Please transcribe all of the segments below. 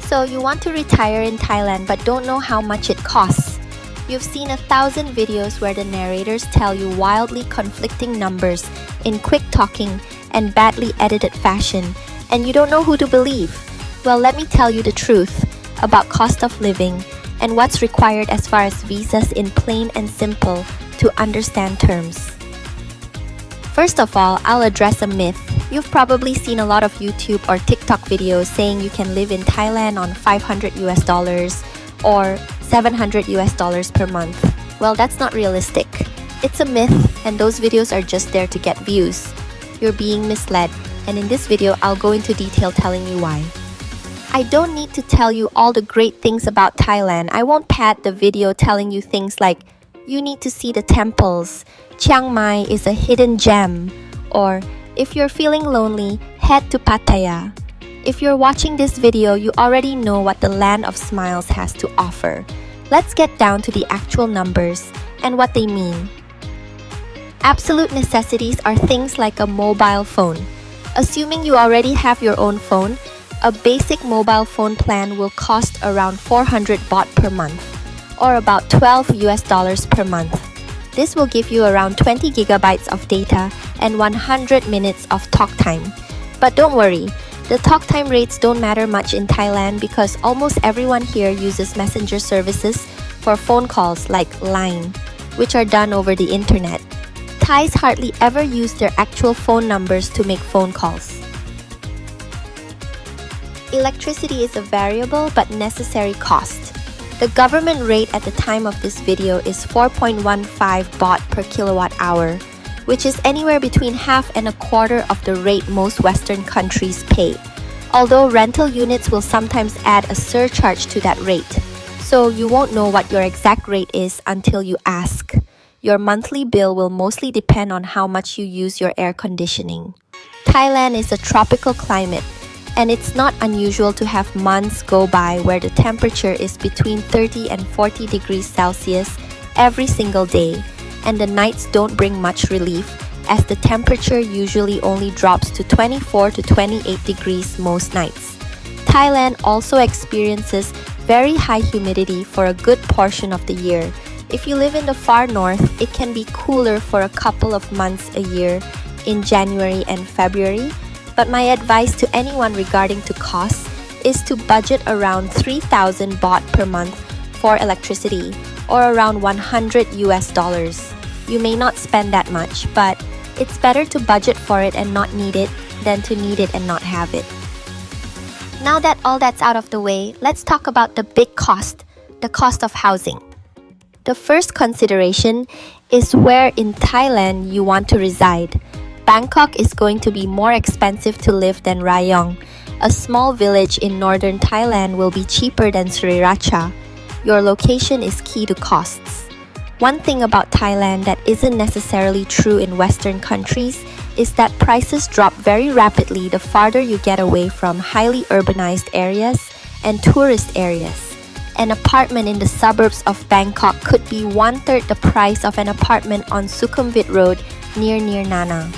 So you want to retire in Thailand but don't know how much it costs. You've seen 1,000 videos where the narrators tell you wildly conflicting numbers in quick talking and badly edited fashion, and you don't know who to believe. Well, let me tell you the truth about cost of living and what's required as far as visas in plain and simple to understand terms. First of all, I'll address a myth. You've probably seen a lot of YouTube or TikTok videos saying you can live in Thailand on $500 or $700 per month. Well, that's not realistic. It's a myth, and those videos are just there to get views. You're being misled, and in this video, I'll go into detail telling you why. I don't need to tell you all the great things about Thailand. I won't pad the video telling you things like, you need to see the temples, Chiang Mai is a hidden gem, or if you're feeling lonely, head to Pattaya. If you're watching this video, you already know what the Land of Smiles has to offer. Let's get down to the actual numbers and what they mean. Absolute necessities are things like a mobile phone. Assuming you already have your own phone, a basic mobile phone plan will cost around 400 baht per month, or about $12 per month. This will give you around 20 gigabytes of data and 100 minutes of talk time. But don't worry, the talk time rates don't matter much in Thailand because almost everyone here uses messenger services for phone calls like Line, which are done over the internet. Thais hardly ever use their actual phone numbers to make phone calls. Electricity is a variable but necessary cost. The government rate at the time of this video is 4.15 baht per kilowatt hour, which is anywhere between half and a quarter of the rate most Western countries pay. Although rental units will sometimes add a surcharge to that rate, so you won't know what your exact rate is until you ask. Your monthly bill will mostly depend on how much you use your air conditioning. Thailand is a tropical climate, and it's not unusual to have months go by where the temperature is between 30 and 40 degrees Celsius every single day, and the nights don't bring much relief as the temperature usually only drops to 24 to 28 degrees most nights. Thailand also experiences very high humidity for a good portion of the year. If you live in the far north, it can be cooler for a couple of months a year in January and February, but my advice to anyone regarding to costs is to budget around 3,000 baht per month for electricity, or around $100. You may not spend that much, but it's better to budget for it and not need it than to need it and not have it. Now that all that's out of the way, let's talk about the big cost, the cost of housing. The first consideration is where in Thailand you want to reside. Bangkok is going to be more expensive to live than Rayong. A small village in northern Thailand will be cheaper than Sriracha. Your location is key to costs. One thing about Thailand that isn't necessarily true in Western countries is that prices drop very rapidly the farther you get away from highly urbanized areas and tourist areas. An apartment in the suburbs of Bangkok could be one-third the price of an apartment on Sukhumvit Road near Nana.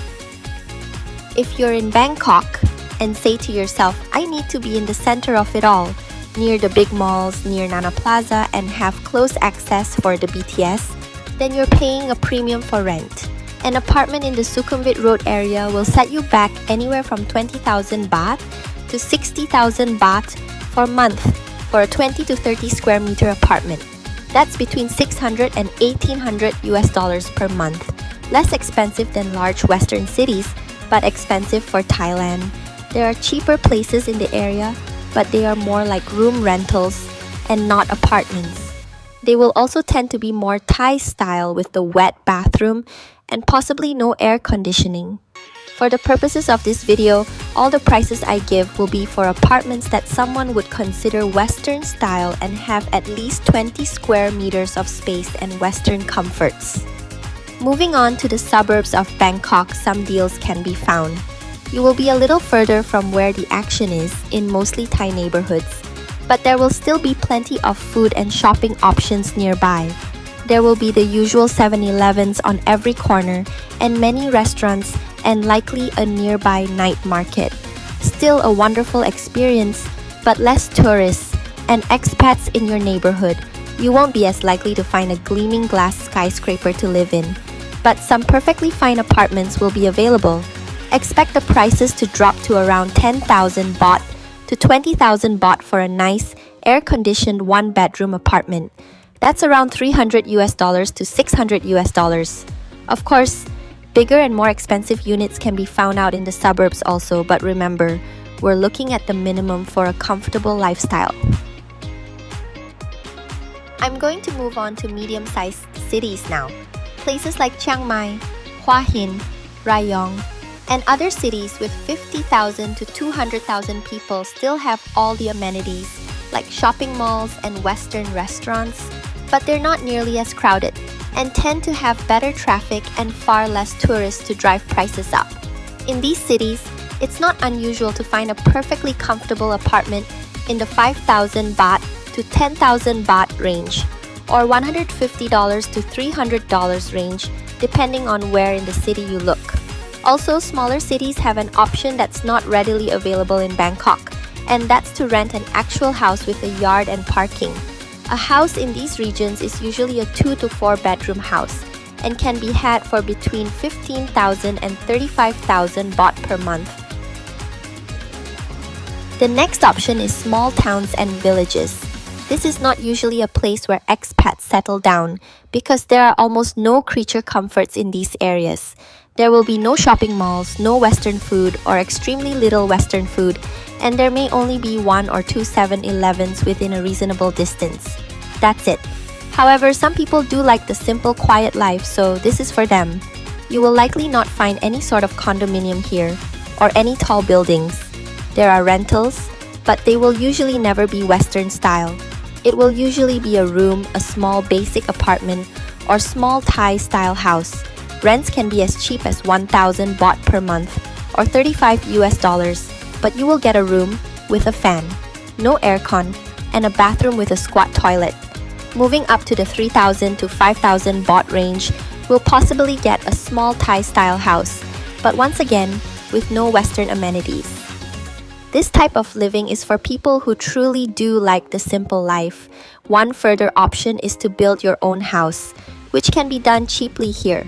If you're in Bangkok and say to yourself, I need to be in the center of it all, near the big malls, near Nana Plaza, and have close access for the BTS, then you're paying a premium for rent. An apartment in the Sukhumvit Road area will set you back anywhere from 20,000 baht to 60,000 baht for a month for a 20 to 30 square meter apartment. That's between $600 and $1,800 per month. Less expensive than large Western cities, but expensive for Thailand. There are cheaper places in the area, but they are more like room rentals and not apartments. They will also tend to be more Thai style with the wet bathroom and possibly no air conditioning. For the purposes of this video, all the prices I give will be for apartments that someone would consider Western style and have at least 20 square meters of space and Western comforts. Moving on to the suburbs of Bangkok, some deals can be found. You will be a little further from where the action is in mostly Thai neighborhoods, but there will still be plenty of food and shopping options nearby. There will be the usual 7-Elevens on every corner and many restaurants and likely a nearby night market. Still a wonderful experience, but less tourists and expats in your neighborhood, you won't be as likely to find a gleaming glass skyscraper to live in. But some perfectly fine apartments will be available. Expect the prices to drop to around 10,000 baht to 20,000 baht for a nice, air-conditioned one-bedroom apartment. That's around $300 to $600. Of course, bigger and more expensive units can be found out in the suburbs also, but remember, we're looking at the minimum for a comfortable lifestyle. I'm going to move on to medium-sized cities now. Places like Chiang Mai, Hua Hin, Rayong, and other cities with 50,000 to 200,000 people still have all the amenities like shopping malls and Western restaurants, but they're not nearly as crowded and tend to have better traffic and far less tourists to drive prices up. In these cities, it's not unusual to find a perfectly comfortable apartment in the 5,000 baht to 10,000 baht range, or $150 to $300 range, depending on where in the city you look. Also, smaller cities have an option that's not readily available in Bangkok, and that's to rent an actual house with a yard and parking. A house in these regions is usually a 2 to 4 bedroom house and can be had for between 15,000 and 35,000 baht per month. The next option is small towns and villages. This is not usually a place where expats settle down because there are almost no creature comforts in these areas. There will be no shopping malls, no Western food, or extremely little Western food, and there may only be 1 or 2 7-Elevens within a reasonable distance. That's it. However, some people do like the simple, quiet life, so this is for them. You will likely not find any sort of condominium here, or any tall buildings. There are rentals, but they will usually never be Western style. It will usually be a room, a small basic apartment, or small Thai-style house. Rents can be as cheap as 1,000 baht per month, or $35, but you will get a room with a fan, no aircon, and a bathroom with a squat toilet. Moving up to the 3,000 to 5,000 baht range, we'll possibly get a small Thai-style house, but once again, with no Western amenities. This type of living is for people who truly do like the simple life. One further option is to build your own house, which can be done cheaply here.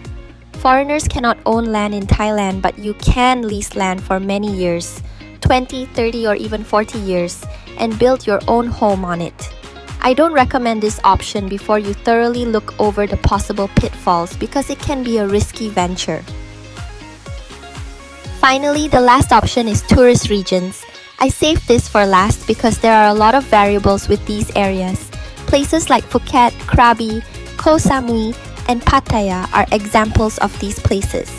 Foreigners cannot own land in Thailand, but you can lease land for many years, 20, 30, or even 40 years, and build your own home on it. I don't recommend this option before you thoroughly look over the possible pitfalls because it can be a risky venture. Finally, the last option is tourist regions. I saved this for last because there are a lot of variables with these areas. Places like Phuket, Krabi, Koh Samui, and Pattaya are examples of these places.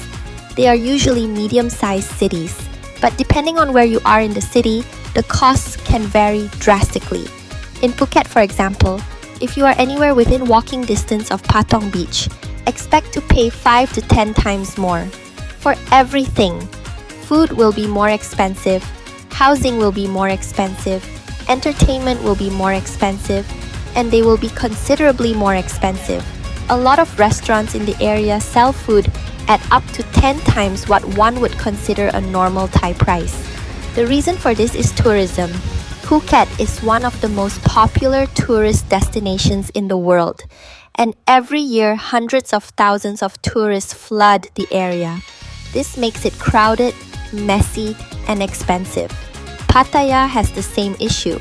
They are usually medium-sized cities, but depending on where you are in the city, the costs can vary drastically. In Phuket, for example, if you are anywhere within walking distance of Patong Beach, expect to pay 5 to 10 times more. For everything, food will be more expensive, housing will be more expensive, entertainment will be more expensive, and they will be considerably more expensive. A lot of restaurants in the area sell food at up to 10 times what one would consider a normal Thai price. The reason for this is tourism. Phuket is one of the most popular tourist destinations in the world, and every year hundreds of thousands of tourists flood the area. This makes it crowded, messy, and expensive. Pattaya has the same issue,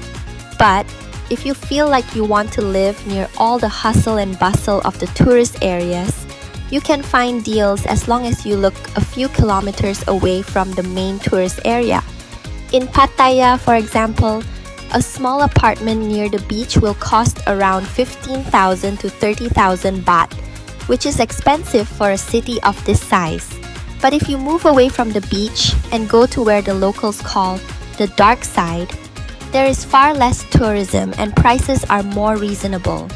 but if you feel like you want to live near all the hustle and bustle of the tourist areas, you can find deals as long as you look a few kilometers away from the main tourist area. In Pattaya, for example, a small apartment near the beach will cost around 15,000 to 30,000 baht, which is expensive for a city of this size. But if you move away from the beach and go to where the locals call the dark side, there is far less tourism and prices are more reasonable.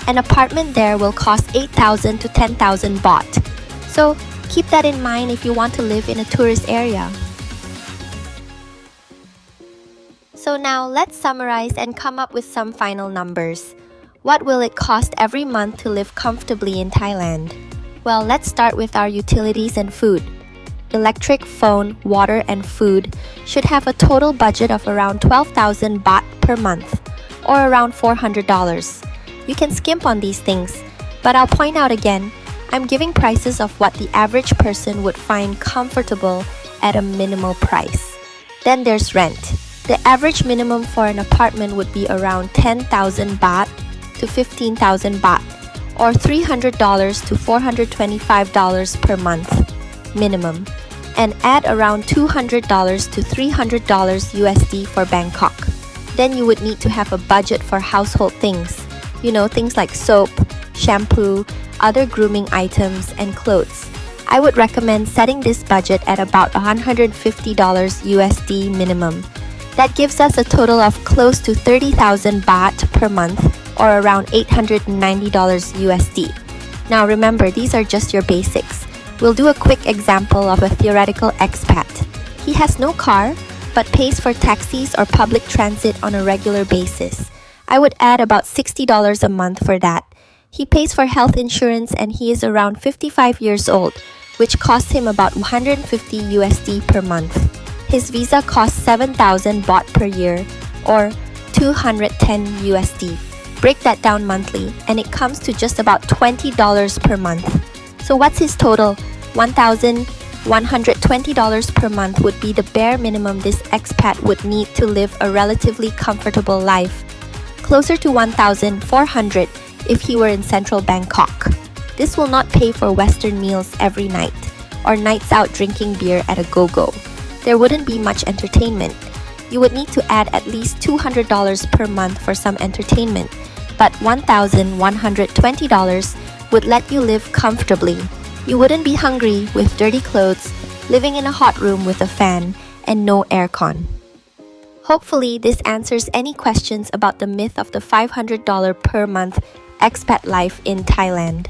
An apartment there will cost 8,000 to 10,000 baht. So keep that in mind if you want to live in a tourist area. So now let's summarize and come up with some final numbers. What will it cost every month to live comfortably in Thailand? Well, let's start with our utilities and food. electric, phone, water, and food should have a total budget of around 12,000 baht per month, or around $400. You can skimp on these things, but I'll point out again, I'm giving prices of what the average person would find comfortable at a minimal price. Then there's rent. The average minimum for an apartment would be around 10,000 baht to 15,000 baht, or $300 to $425 per month minimum, and add around $200 to $300 USD for Bangkok. Then you would need to have a budget for household things, things like soap, shampoo, other grooming items, and clothes. I would recommend setting this budget at about $150 USD minimum. That gives us a total of close to 30,000 baht per month, or around $890 USD. Now remember, these are just your basics. We'll do a quick example of a theoretical expat. He has no car, but pays for taxis or public transit on a regular basis. I would add about $60 a month for that. He pays for health insurance and he is around 55 years old, which costs him about 150 USD per month. His visa costs 7,000 baht per year, or 210 USD. Break that down monthly and it comes to just about $20 per month. So what's his total? $1,120 per month would be the bare minimum this expat would need to live a relatively comfortable life. Closer to 1,400 if he were in central Bangkok. This will not pay for Western meals every night, or nights out drinking beer at a go-go. There wouldn't be much entertainment. You would need to add at least $200 per month for some entertainment, but $1,120 would let you live comfortably. You wouldn't be hungry with dirty clothes, living in a hot room with a fan, and no aircon. Hopefully, this answers any questions about the myth of the $500 per month expat life in Thailand.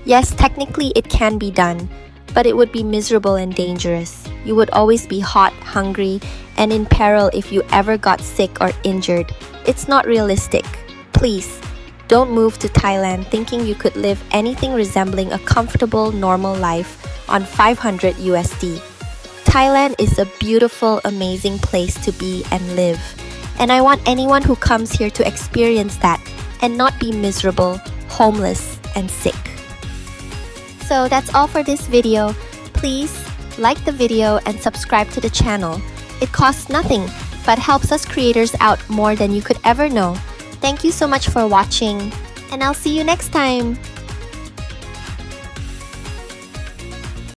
Yes, technically it can be done, but it would be miserable and dangerous. You would always be hot, hungry, and in peril if you ever got sick or injured. It's not realistic. Please, don't move to Thailand thinking you could live anything resembling a comfortable, normal life on 500 USD. Thailand is a beautiful, amazing place to be and live. And I want anyone who comes here to experience that and not be miserable, homeless, and sick. So that's all for this video. Please like the video and subscribe to the channel. It costs nothing, but helps us creators out more than you could ever know. Thank you so much for watching, and I'll see you next time.